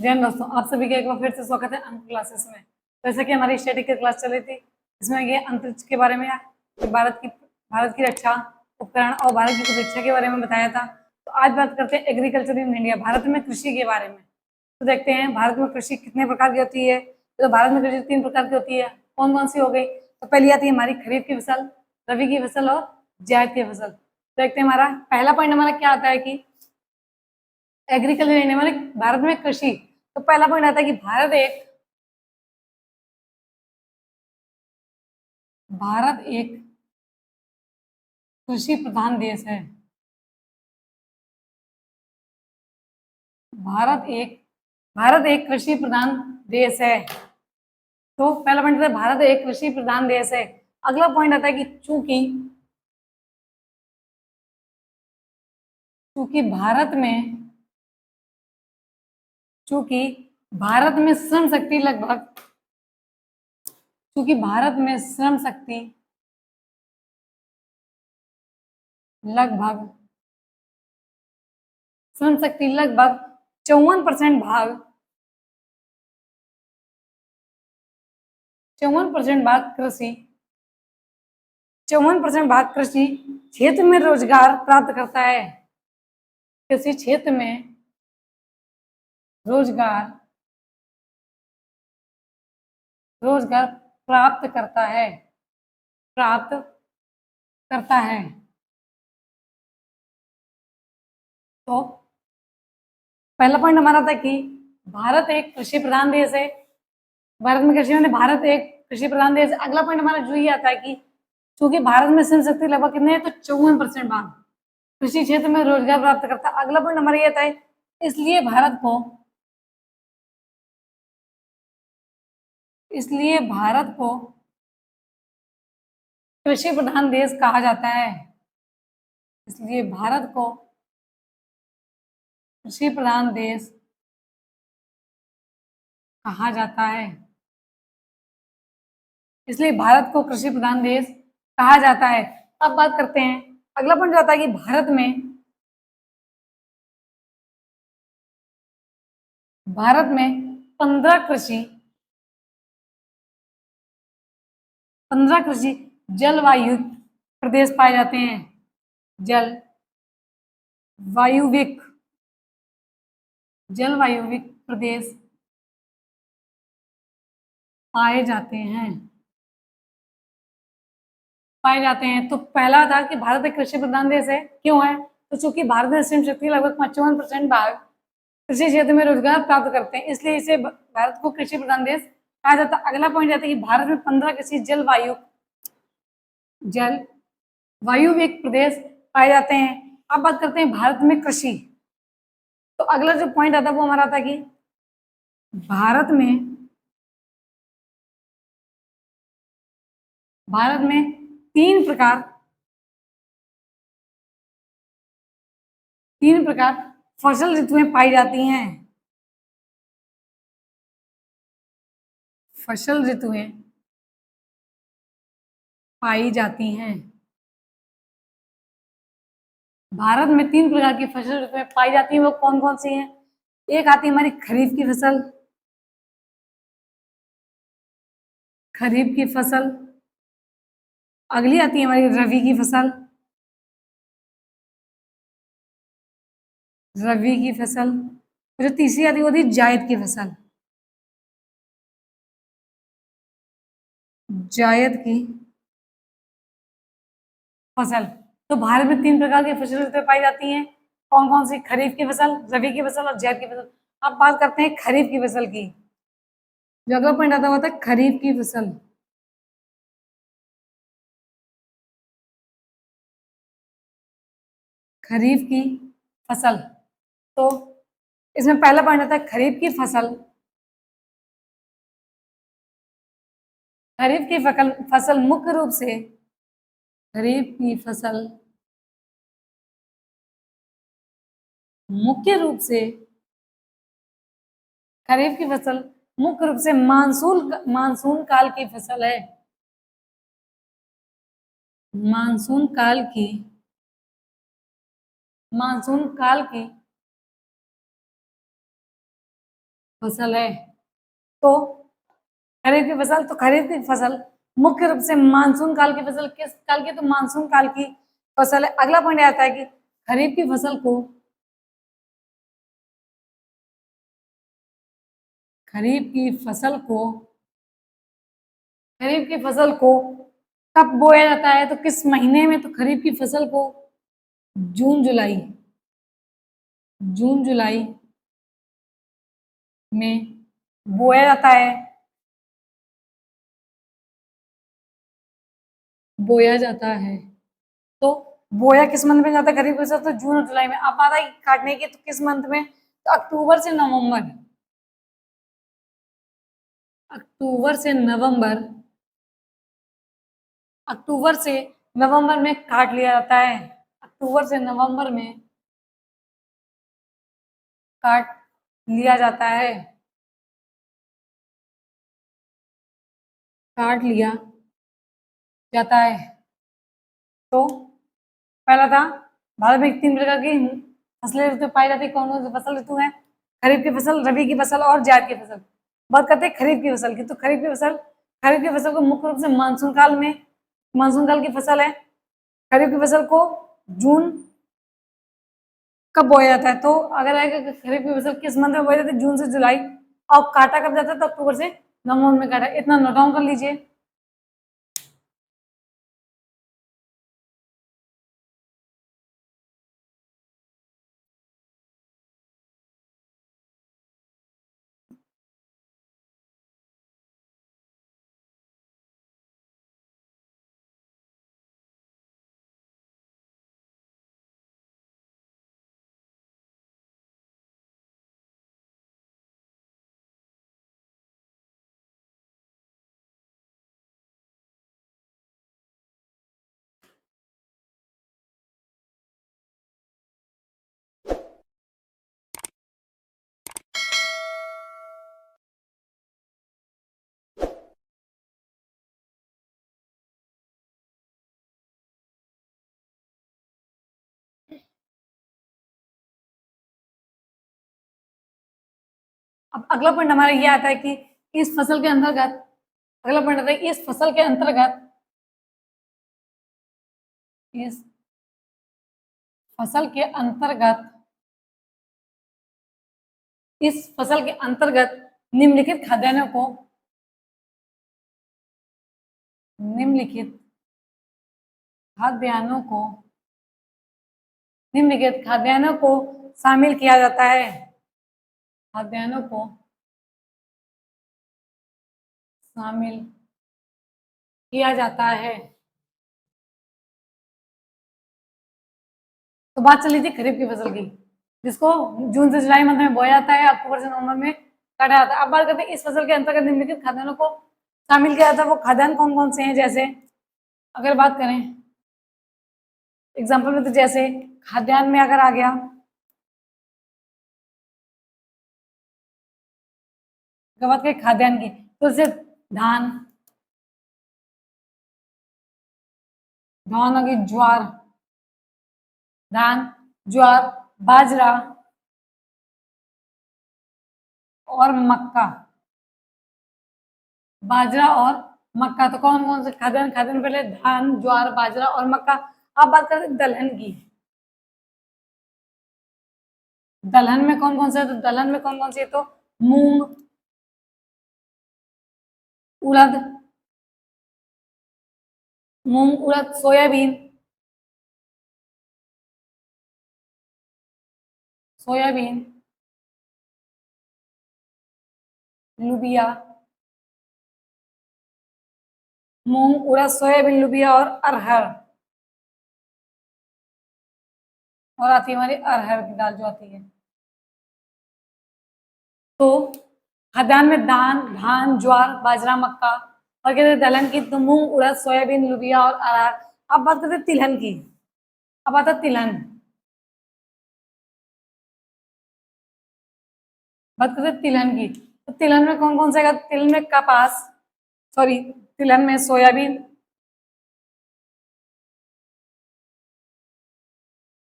जय हिंद दोस्तों, आप सभी का एक बार फिर से स्वागत है अंक क्लासेस में। जैसे कि हमारी स्टैटिक की क्लास चल रही थी, इसमें ये अंतरिक्ष के बारे में कि भारत की रक्षा उपकरण और भारत की सुरक्षा के बारे में बताया था। तो आज बात करते हैं एग्रीकल्चर इन इंडिया, भारत में कृषि के बारे में। तो देखते हैं भारत में कृषि कितने प्रकार की होती है। तो भारत में कृषि 3 प्रकार की होती है। कौन कौन सी हो गई? तो पहली आती है हमारी खरीफ की फसल, रबी की फसल और जायद की फसल। देखते हैं हमारा पहला पॉइंट हमारा क्या आता है कि एग्रीकल्चर इंडिया में भारत में कृषि। तो पहला पॉइंट आता है कि भारत एक कृषि प्रधान देश है। भारत एक भारत एक कृषि प्रधान देश है। तो पहला पॉइंट आता है भारत एक कृषि प्रधान देश है। अगला पॉइंट आता है कि चूंकि भारत में श्रम शक्ति लगभग 54% भाग 54% भाग कृषि 54% भाग कृषि क्षेत्र में रोजगार प्राप्त करता है। कृषि क्षेत्र में रोजगार रोजगार प्राप्त करता है। तो पहला पॉइंट हमारा था कि भारत एक कृषि प्रधान देश है। भारत में कृषि में भारत एक कृषि प्रधान देश है। अगला पॉइंट हमारा जो ये आता है कि चूंकि भारत में श्रम शक्ति लगभग कितने है, तो 54% भाग कृषि क्षेत्र में रोजगार प्राप्त करता है। अगला पॉइंट हमारा ये आता है इसलिए भारत को कृषि प्रधान देश कहा जाता है। इसलिए भारत को कृषि प्रधान देश कहा जाता है। इसलिए भारत को कृषि प्रधान देश कहा जाता है। अब बात करते हैं, अगला पॉइंट आता है कि भारत में 15 कृषि जलवायु प्रदेश पाए जाते हैं। जलवायुविक प्रदेश पाए जाते हैं। तो पहला था कि भारत एक कृषि प्रधान देश है। क्यों है? तो चूंकि भारत में श्रम शक्ति लगभग 55% भाग कृषि क्षेत्र में रोजगार प्राप्त करते हैं, इसलिए इसे भारत को कृषि प्रधान देश कहा जाता है। अगला पॉइंट आता है कि भारत में 15 कृषि जलवायु एक प्रदेश पाए जाते हैं। अब बात करते हैं भारत में कृषि। तो अगला जो पॉइंट आता है वो हमारा आता है कि भारत में तीन प्रकार फसल ऋतुएं पाई जाती हैं। फसल ऋतुएं पाई जाती हैं। भारत में 3 प्रकार की फसल ऋतुएं पाई जाती हैं। वो कौन कौन सी हैं? एक आती है हमारी खरीफ की फसल। अगली आती है हमारी रबी की फसल। जो तीसरी आती है वो थी जायद की फसल। तो भारत में 3 प्रकार की फसल ऋतुएं पाई जाती हैं। कौन कौन सी? खरीफ की फसल, रबी की फसल और जायद की फसल। अब बात करते हैं खरीफ की फसल की। जो अगला पॉइंट आता हुआ था खरीफ की फसल। खरीफ की फसल। तो इसमें पहला पॉइंट आता है खरीफ की फसल। खरीफ की फसल मुख्य रूप से खरीफ की फसल मुख्य रूप से मानसून काल की फसल है। मानसून काल की फसल है। तो खरीफ की फसल, तो खरीफ की फसल मुख्य रूप से मानसून काल की फसल, किस काल की? तो मानसून काल की फसल है। अगला पॉइंट आता है कि खरीफ की फसल को, खरीफ की फसल को, खरीफ की फसल को कब बोया जाता है? तो किस महीने में? तो खरीफ की फसल को जून जुलाई, जून जुलाई में बोया जाता है, बोया जाता है। तो बोया किस मंथ में जाता है खरीफ की फसल? तो जून और जुलाई में। अब बात आई काटने की, तो किस मंथ में? तो अक्टूबर से नवंबर, अक्टूबर से नवंबर, अक्टूबर से नवंबर में काट लिया जाता है। अक्टूबर से नवंबर में काट लिया जाता है, काट लिया जाता है। तो पहला था, भारत में 3 प्रकार की फसलें ऋतु पाई जाती है। कौन कौन सी फसल ऋतु है? खरीफ की फसल, रबी की फसल और जायद की फसल। बात करते हैं खरीफ की फसल की। तो खरीफ की फसल, खरीफ की फसल को मुख्य रूप से मानसून काल में, मानसून काल की फसल है। खरीफ की फसल को जून, कब बोया जाता है? तो अगर है कि खरीफ की फसल किस मंथ में बोया जाता है? जून से जुलाई। और काटा कब जाता है? तो अक्टूबर से नवंबर में काटा। इतना नोट डाउन कर लीजिए। अब अगला पॉइंट हमारा ये आता है कि इस फसल के अंतर्गत, अगला पॉइंट आता है इस फसल के अंतर्गत, इस फसल के अंतर्गत, इस फसल के अंतर्गत निम्नलिखित खाद्यान्नों को, निम्नलिखित खाद्यान्नों को, निम्नलिखित खाद्यान्नों को शामिल किया जाता है। खाद्यान्नों को शामिल किया जाता है। तो बात चली थी खरीफ की फसल की, जिसको जून से जुलाई मंथ में बोया जाता है, अक्टूबर से नवंबर में काटा जाता है। अब बात करते हैं इस फसल के अंतर्गत निम्नलिखित खाद्यान्नों को शामिल किया जाता है। वो खाद्यान्न कौन कौन से हैं? जैसे अगर बात करें एग्जाम्पल में, तो जैसे खाद्यान्न में अगर आ गया, बात करें खाद्यान्न की, तो जैसे धान, धान होगी, ज्वार, धान, ज्वार, बाजरा और मक्का, बाजरा और मक्का। तो कौन कौन से खाद्यान्न? खाद्यान्न पहले धान, ज्वार, बाजरा और मक्का। अब बात करते हैं दलहन की। दलहन में कौन कौन से है? तो दलहन में कौन कौन से है? तो मूंग, उड़द, मूंग, उड़द, सोयाबीन, सोयाबीन, लुबिया, मूंग, उड़द, सोयाबीन, लुबिया और अरहर। और आती है हमारी अरहर की दाल जो आती है। तो खाद्यान्न में दान, धान, ज्वार, बाजरा, मक्का। और कहते हैं दलहन की, तो मूंग, उड़द, सोयाबीन, लुबिया और अरहर। अब बात करते हैं तिलहन की। अब आता है तिलहन। बात करते हैं तिलहन की। तो तिलहन में कौन कौन सा है? तिलहन में कपास, सॉरी, तिलहन में सोयाबीन,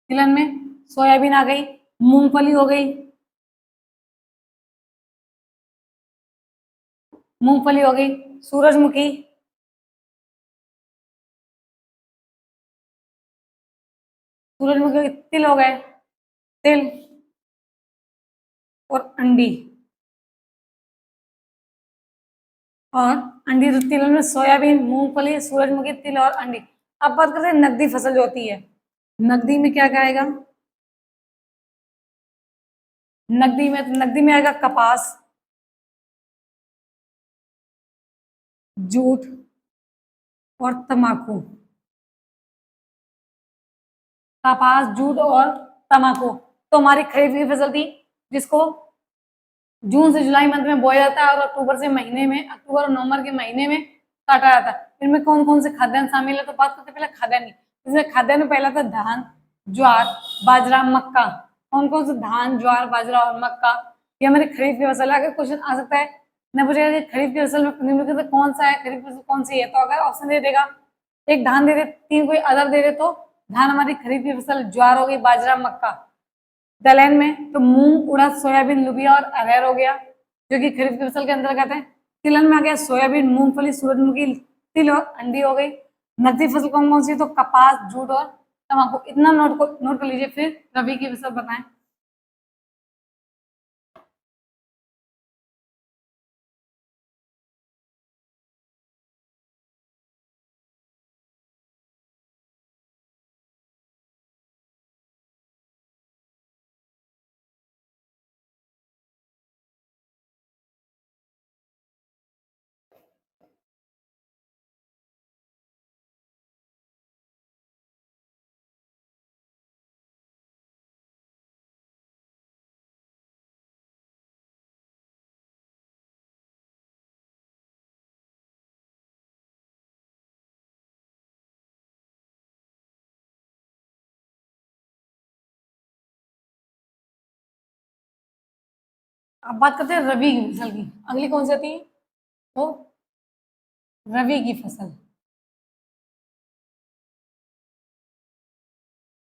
तिलहन में सोयाबीन आ गई, मूंगफली हो गई, मूंगफली हो गई, सूरजमुखी, सूरजमुखी हो गई, तिल हो गए, तिल और अंडी, और अंडी तो तिल में सोयाबीन, मूंगफली, सूरजमुखी, तिल और अंडी। अब बात करते हैं नकदी फसल जो होती है। नकदी में क्या क्या आएगा? नकदी में आएगा कपास, जूट और तंबाकू। कपास, जूट और तंबाकू तो हमारी खरीफ की फसल थी, जिसको जून से जुलाई मंथ में बोया जाता है और अक्टूबर और नवंबर के महीने में काटा जाता है। इनमें कौन कौन से खाद्यान्न शामिल है? तो बात करते पहले खाद्यान्न की। इसमें खाद्यान्न में पहला था धान, ज्वार, बाजरा, मक्का। कौन कौन से? धान, ज्वार, बाजरा और मक्का। ये हमारी खरीफ की फसल है। अगर क्वेश्चन आ सकता है न पूछेगा कि खरीफ की फसल में निम्नलिखित कौन सा है, खरीफ की फसल कौन सी है, तो अगर ऑप्शन दे देगा, एक धान दे दे, तीन कोई अदर दे दे, तो धान हमारी खरीफ की फसल, ज्वार हो गई, बाजरा, मक्का। दलहन में तो मूंग, उड़द, सोयाबीन, लुबिया और अरहर हो गया, जो कि खरीफ की फसल के अंतर्गत है। तिलहन में आ गया सोयाबीन, मूंगफली, सूरजमुखी, तिल और अंडी हो गई। नकदी फसल कौन कौन सी? तो कपास, जूट और तंबाकू। इतना नोट कर लीजिए। फिर रबी की फसल बताएं। अब बात करते हैं रबी की फसल की। अगली कौन सी आती है? तो रबी की फसल।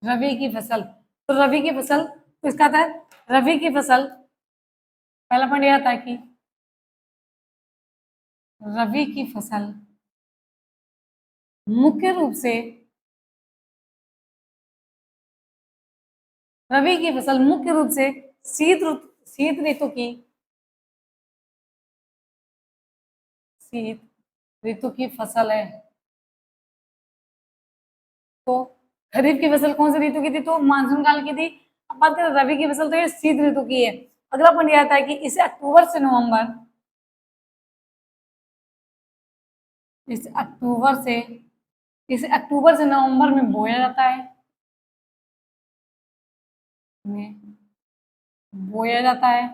रबी की फसल, तो रबी की फसल तो इसका आता है रबी की फसल। पहला पॉइंट यह आता है कि रबी की फसल मुख्य रूप से, रबी की फसल मुख्य रूप से शीत ऋतु की, शीत ऋतु की फसल है। तो खरीफ की फसल कौन सी ऋतु की थी? तो मानसून काल की थी। अब बात करें रबी की फसल, तो ये शीत ऋतु की है। अगला पॉइंट यह आता है कि इसे अक्टूबर से नवंबर में बोया जाता है, में बोया जाता है।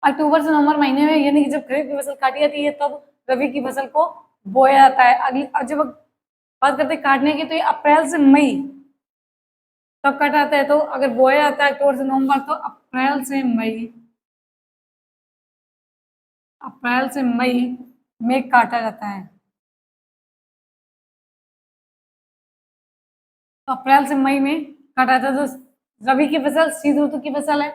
अक्टूबर से नवंबर महीने में, यानी कि जब खरीफ की फसल काटी जाती है तब रबी की फसल को बोया जाता है। अगली अब जब बात करते हैं काटने की, तो ये अप्रैल से मई कब काटा जाता है? तो अगर बोया जाता है अक्टूबर से नवंबर, तो अप्रैल से मई में काटा जाता है। तो अप्रैल से मई में काटा जाता है। तो रबी की फसल शीत ऋतु की फसल है।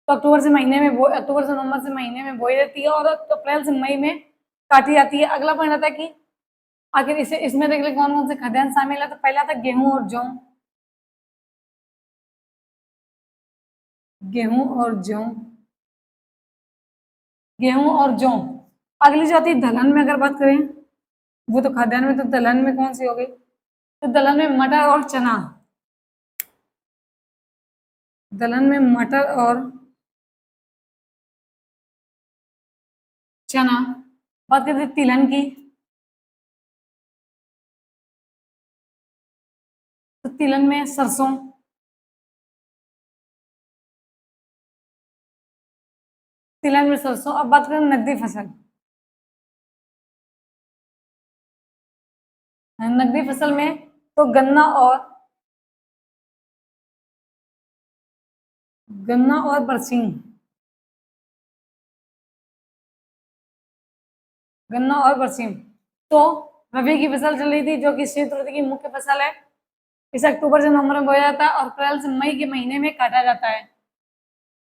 तो अक्टूबर से नवंबर से महीने में बोई जाती है और अप्रैल से मई में काटी जाती है। अगला पॉइंट आता है कि आखिर इसे इसमें देख ले कौन कौन से खाद्यान्न शामिल है। तो पहला था गेहूं और जौ। गेहूं और जौ, गेहूं और जौ। अगली जो आती है दलहन में, अगर बात करें, वो तो खाद्यान्न में, तो दलहन में कौन सी हो गई? तो दलहन में मटर और चना। दलहन में मटर और चना। बात करते हैं तिलहन की, तो तिलहन में सरसों। तिलहन में सरसों। अब बात करें नकदी फसल। नकदी फसल में तो गन्ना और बरसीन। गन्ना और बरसीन। तो रबी की फसल चल रही थी, जो कि शीत ऋतु की मुख्य फसल है। इसे अक्टूबर से नवंबर में बोया जाता है और अप्रैल से मई के महीने में काटा जाता है।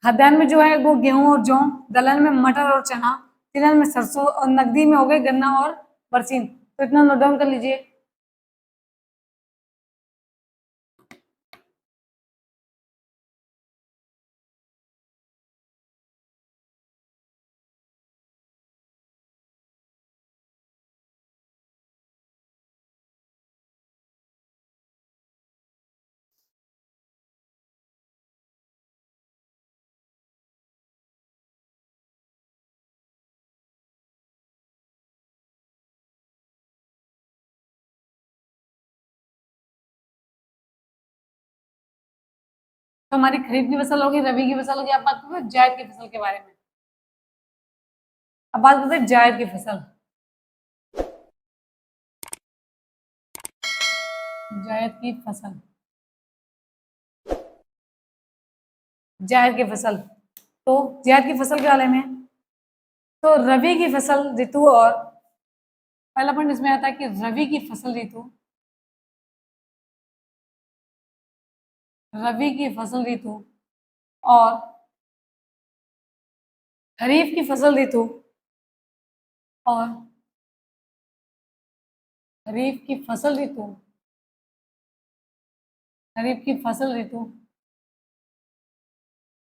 खाद्यान्न में जो है वो गेहूं और जौ, दलहन में मटर और चना, तिलहन में सरसों, और नकदी में हो गए गन्ना और बरसीन। तो इतना नोट डाउन कर लीजिए। तो हमारी खरीफ की फसल होगी, रबी की फसल होगी। अब बात करते हैं जायद की फसल के बारे में। अब बात करते हैं जायद की फसल। जायद की फसल, जायद की फसल। तो जायद की फसल के बारे में, तो रबी की फसल ऋतु, और पहला पॉइंट इसमें आता है कि रबी की फसल ऋतु, रबी की फसल ऋतु और खरीफ की फसल ऋतु, और खरीफ की फसल ऋतु, खरीफ की फसल ऋतु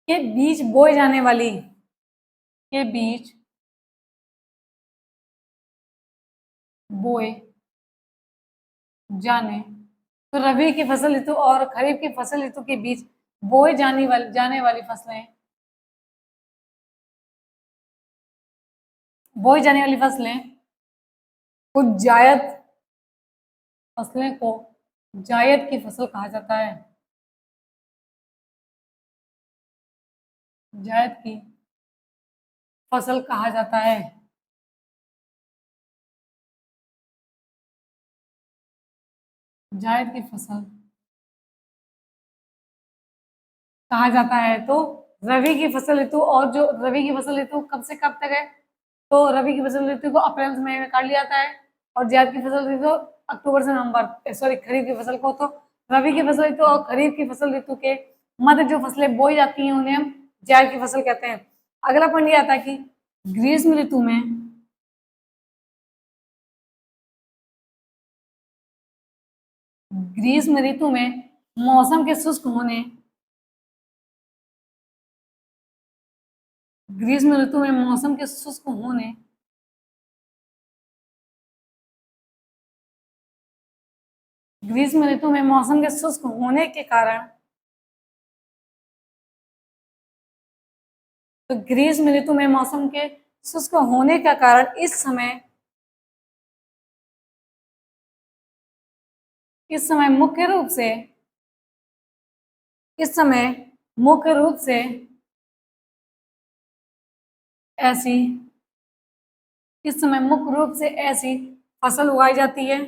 के बीच बोए जाने वाली, के बीच बोए जाने, तो रबी की फसल ऋतु और खरीफ की फसल ऋतु के बीच बोए जाने वाली फसलें, बोई जाने वाली फसलें कुछ जायद फसलें को जायद की फसल कहा जाता है। जायद की फसल कहा जाता है। जायद की फसल कहा जाता है। तो रबी की फसल ऋतु, और जो रबी की फसल ऋतु कब से कब तक है, तो रबी की फसल ऋतु को अप्रैल से मई में काट लिया जाता है, और जायद की फसल ऋतु अक्टूबर से नवंबर, सॉरी खरीफ की फसल को, तो रबी की फसल ऋतु और खरीफ की फसल ऋतु के मध्य जो फसलें बोई जाती हैं उन्हें हम जायद की फसल कहते हैं। अगला पॉइंट ये आता है कि ग्रीष्म ऋतु में, ग्रीष्म ऋतु में मौसम के शुष्क होने, ग्रीष्म ऋतु में मौसम के शुष्क होने, ग्रीष्म ऋतु में मौसम के शुष्क होने के कारण, तो ग्रीष्म ऋतु में मौसम के शुष्क होने का कारण इस समय मुख्य रूप से, इस समय मुख्य रूप से ऐसी, इस समय मुख्य रूप से ऐसी फसल उगाई जाती है,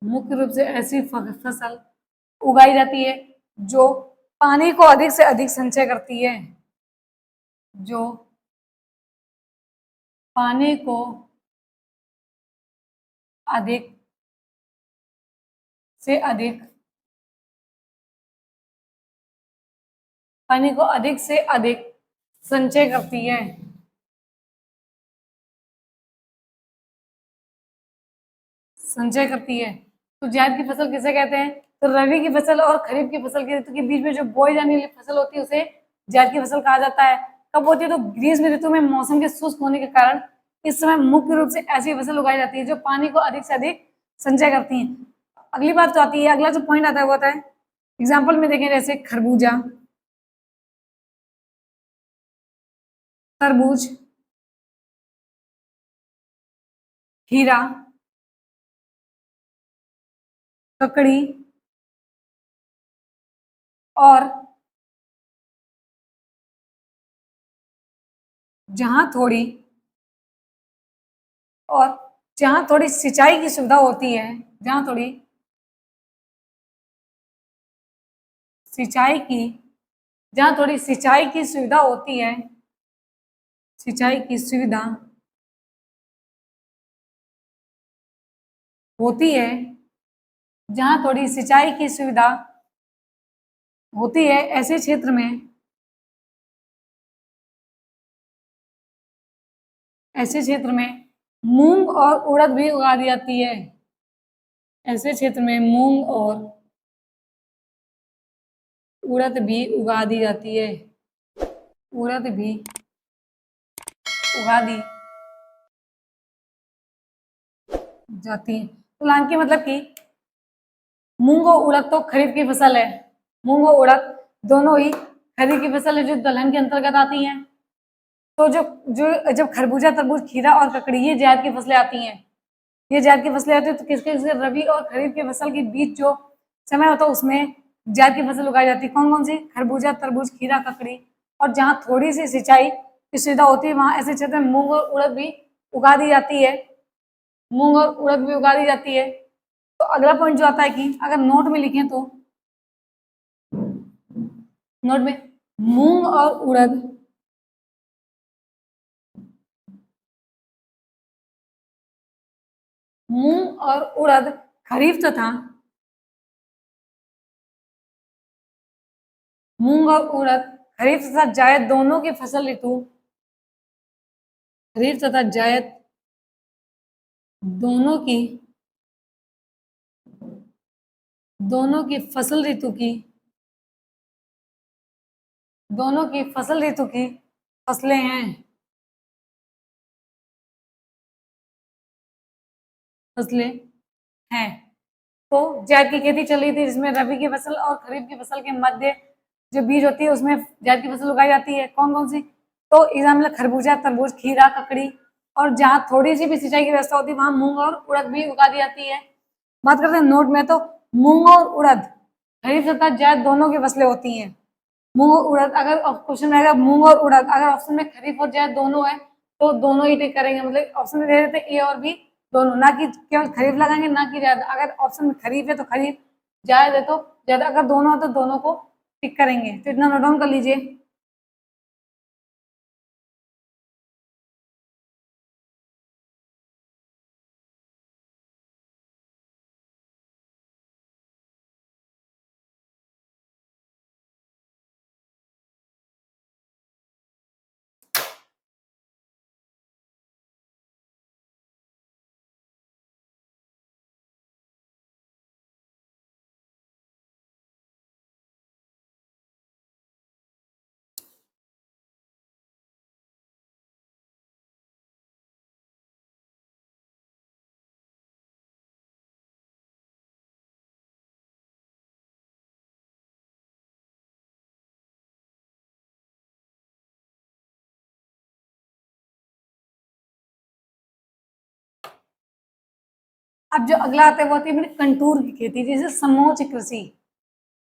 मुख्य रूप से ऐसी फसल उगाई जाती है जो पानी को अधिक से अधिक संचय करती है, जो पानी को अधिक से अधिक, पानी को अधिक से अधिक संचय करती है, संचय करती है। तो जायद की फसल किसे कहते हैं, तो रबी की फसल और खरीफ की फसल के ऋतु के बीच में जो बोई जाने वाली फसल होती है उसे जायद की फसल कहा जाता है। कब होती है, तो ग्रीष्म ऋतु में मौसम के शुष्क होने के कारण इस समय मुख्य रूप से ऐसी फसल उगाई जाती है जो पानी को अधिक से अधिक संचय करती है। अगली बात जो आती है, अगला जो पॉइंट आता है वो आता है, एग्जाम्पल में देखें जैसे खरबूजा, तरबूज, खीरा, ककड़ी और जहां थोड़ी और जहां थोड़ी सिंचाई की सुविधा होती है, जहां थोड़ी सिंचाई की, जहां थोड़ी सिंचाई की सुविधा होती है, सिंचाई की सुविधा होती है जहां थोड़ी सिंचाई की सुविधा होती है ऐसे क्षेत्र में, ऐसे क्षेत्र में मूंग और उड़द भी उगा दी जाती है। ऐसे क्षेत्र में मूंग और उड़द भी उगा दी जाती है। उड़द भी उगा दी जाती है। तो लान की मतलब कि मूंग और उड़द तो खरीफ की फसल है। मूंग और उड़द दोनों ही खरीफ की फसल है जो दलहन के अंतर्गत आती हैं। तो जो जो जब खरबूजा, तरबूज, खीरा और ककड़ी ये जायद की फसलें आती हैं, ये जायद की फसलें आती है, तो किसके किसके रबी और खरीफ की फसल के बीच जो समय होता है उसमें जायद की फसल उगाई जाती है। कौन कौन सी? खरबूजा, तरबूज, खीरा, ककड़ी। और जहाँ थोड़ी सी सिंचाई की सुविधा होती है वहां ऐसे क्षेत्र में मूंग और उड़द भी उगा दी जाती है। मूंग और उड़द भी उगा दी जाती है। तो अगला पॉइंट जो आता है कि अगर नोट में लिखें तो नोट में मूंग और उड़द मूंग और उड़द खरीफ तथा मूंग और उड़द खरीफ तथा जायद दोनों की फसल ऋतु, खरीफ तथा जायद दोनों की दोनों की फसल ऋतु की दोनों की फसल ऋतु की फसलें हैं। फसलें हैं। तो जायद की खेती चल रही थी जिसमें रबी की फसल और खरीफ की फसल के मध्य जो बीज होती है उसमें जायद की फसल उगाई जाती है। कौन कौन सी? तो एग्जाम में खरबूजा, तरबूज, खीरा, ककड़ी। और जहाँ थोड़ी सी भी सिंचाई की व्यवस्था होती है वहां मूंग और उड़द भी उगा दी जाती है। बात करते हैं नोट में, तो मूंग और उड़द खरीफ तथा जायद दोनों की फसलें होती हैं। मूंग और उड़द, अगर क्वेश्चन रहेगा मूंग और उड़द, अगर ऑप्शन में खरीफ और जायद दोनों है तो दोनों ही टिक करेंगे। मतलब ऑप्शन में दे देते ए और बी दोनों, ना कि केवल खरीफ लगाएंगे ना कि जायद। अगर ऑप्शन में खरीफ है तो खरीफ, जायद है तो जायद, अगर दोनों है तो दोनों को टिक करेंगे। तो इतना नोट डाउन कर लीजिए। अब जो अगला आता है वो आती है मेरी कंटूर की खेती, जैसे समोच्च कृषि,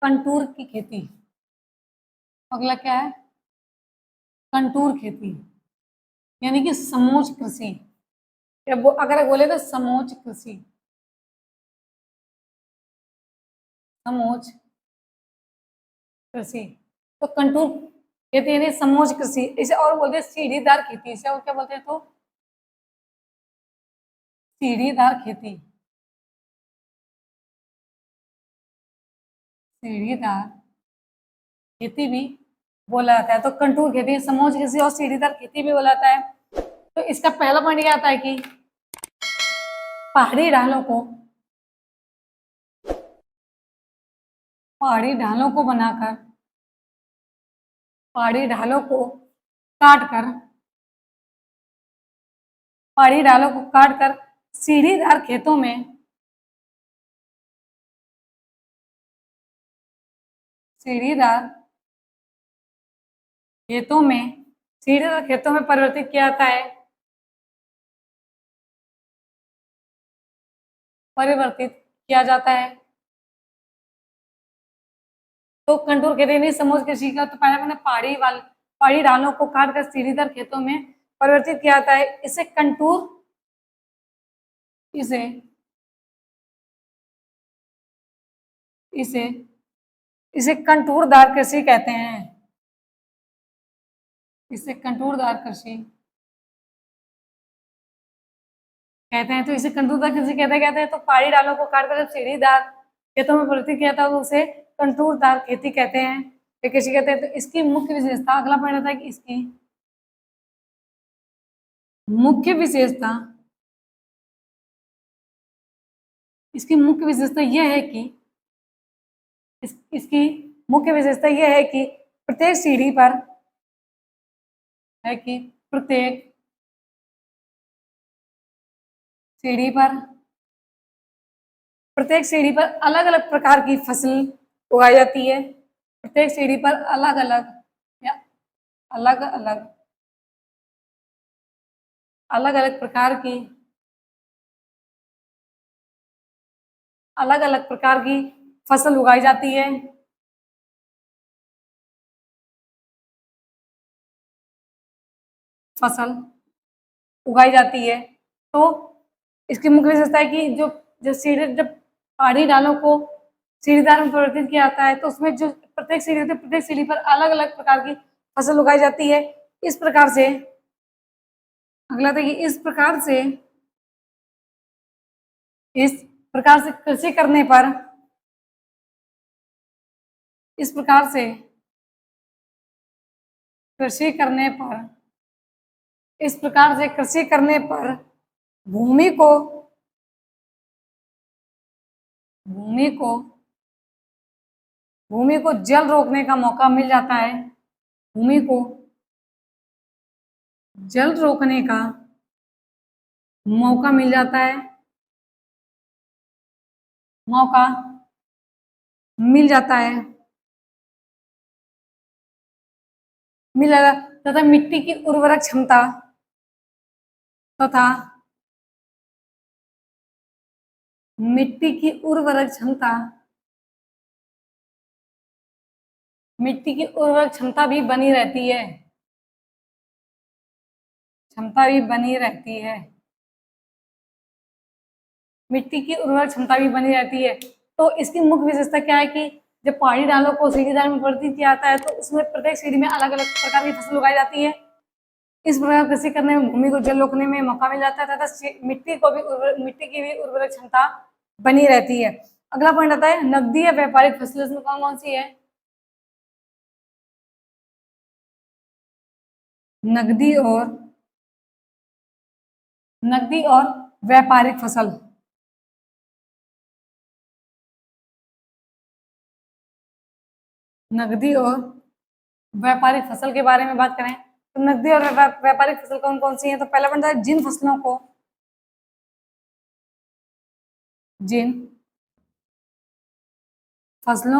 कंटूर की खेती। अगला क्या है? कंटूर खेती यानी कि समोच्च कृषि। या अगर बोले तो समोच्च कृषि, समोच्च कृषि। तो कंटूर खेती यानी समोच्च कृषि, इसे और बोलते हैं सीढ़ीदार खेती। इसे और क्या बोलते हैं? तो सीढ़ीदार खेती, सीढ़ीदार खेती भी बोला जाता है। तो कंटूर खेती, समोच्च कृषि और सीढ़ीदार खेती भी बोला जाता है। तो इसका पहला पॉइंट ये आता है कि पहाड़ी ढालों को पहाड़ी ढालों को बनाकर पहाड़ी ढालों को काट कर पहाड़ी ढालों को काट कर सीढ़ीदार खेतों में सीढ़ीदार खेतों में सीढ़ीदार खेतों में परिवर्तित किया जाता है। परिवर्तित किया जाता है। तो कंटूर खेती नहीं समोच्च कृषि का, तो पहले मैंने पहाड़ी ढालों को काट कर सीढ़ीदार खेतों में परिवर्तित किया जाता है। इसे इसे इसे कंटूरदार कृषि कहते हैं। इसे कंटूरदार कृषि कहते हैं। तो इसे कंटूरदार कृषि कहते हैं। तो पहाड़ी ढालों को काटकर जब सीढ़ीदार खेतों में प्रवृत्ति किया था तो उसे कंटूरदार खेती कहते हैं या कृषि कहते हैं। तो इसकी मुख्य विशेषता, अगला पॉइंट आता है कि इसकी मुख्य विशेषता, इसकी मुख्य विशेषता यह है कि इसकी मुख्य विशेषता यह है कि प्रत्येक सीढ़ी पर है कि प्रत्येक सीढ़ी पर प्रत्येक सीढ़ी पर अलग अलग प्रकार की फसल उगाई जाती है। प्रत्येक सीढ़ी पर अलग अलग या अलग अलग अलग अलग प्रकार की अलग अलग प्रकार की फसल उगाई जाती है। फसल उगाई जाती है। तो इसकी मुख्य विशेषता है कि जो जो सीढ़ी, जब पहाड़ी ढालों को सीढ़ीदार में परिवर्तित किया जाता है तो उसमें जो प्रत्येक सीढ़ी होती है, प्रत्येक सीढ़ी पर अलग अलग प्रकार की फसल उगाई जाती है। इस प्रकार से अगला था कि इस प्रकार से कृषि करने पर इस प्रकार से कृषि करने पर इस प्रकार से कृषि करने पर भूमि को भूमि को भूमि को जल रोकने का मौका मिल जाता है। भूमि को जल रोकने का मौका मिल जाता है। मौका मिल जाता है मिल जाता तथा मिट्टी की उर्वरक क्षमता तथा मिट्टी की उर्वरक क्षमता मिट्टी की उर्वरक क्षमता भी बनी रहती है। क्षमता भी बनी रहती है। मिट्टी की उर्वरक क्षमता भी बनी रहती है। तो इसकी मुख्य विशेषता क्या है कि जब पहाड़ी ढालों को सीढ़ीदार में परिवर्तित किया जाता है तो उसमें प्रत्येक सीढ़ी में अलग अलग प्रकार की फसल उगाई जाती है। इस प्रकार कृषि करने में भूमि को जल रोकने में मौका मिल जाता है तथा मिट्टी की भी उर्वरक क्षमता बनी रहती है। अगला पॉइंट आता है नकदी या व्यापारिक फसलें, इसमें कौन कौन सी है? नकदी और व्यापारिक फसल। नकदी और व्यापारिक फसल के बारे में बात करें तो नकदी और व्यापारिक फसल कौन कौन सी है? तो पहला पॉइंट है जिन फसलों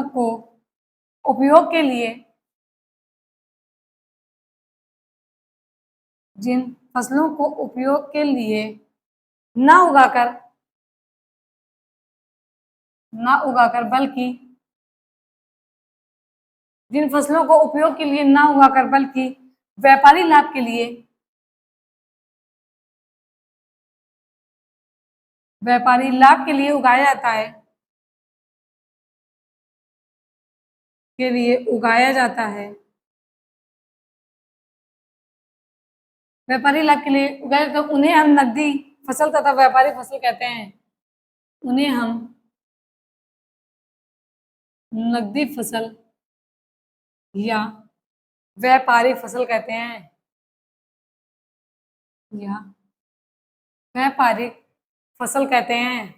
को उपयोग के लिए जिन फसलों को उपयोग के लिए ना उगाकर बल्कि जिन फसलों को उपयोग के लिए ना उगाकर बल्कि व्यापारी लाभ के लिए उगाया जाता है उगाया जाता है। व्यापारी लाभ के लिए उगाया तो उन्हें हम नकदी फसल तथा व्यापारी फसल कहते हैं। उन्हें हम नकदी फसल या व्यापारी फसल कहते हैं या व्यापारिक फसल कहते हैं।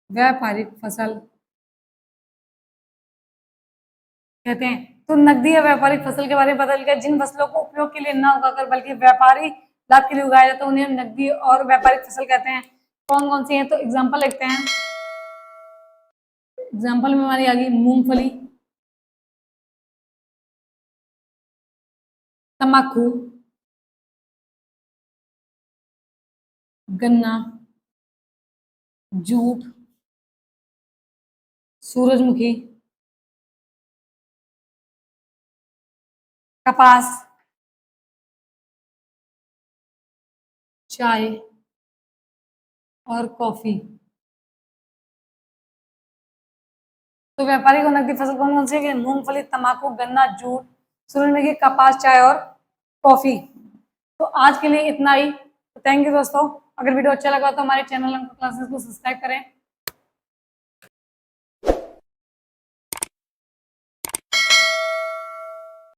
व्यापारिक फसल कहते हैं। तो नकदी या व्यापारिक फसल के बारे में पता चल गया। जिन फसलों को उपयोग के लिए न उगाकर बल्कि व्यापारी लाभ के लिए उगाया जाता है उन्हें नकदी और व्यापारिक फसल कहते हैं। कौन कौन सी है? तो एग्जाम्पल लिखते हैं। एग्जाम्पल में हमारी आ गई मूंगफली, तंबाकू, गन्ना, जूट, सूरजमुखी, कपास, चाय और कॉफी। तो व्यापारिक और नकदी फसल कौन कौन सी है? मूंगफली, तंबाकू, गन्ना, जूट, सूरजमुखी, कपास, चाय और कॉफी। तो आज के लिए इतना ही। थैंक यू दोस्तों। अगर वीडियो अच्छा लगा तो हमारे चैनल क्लासेस को सब्सक्राइब करें।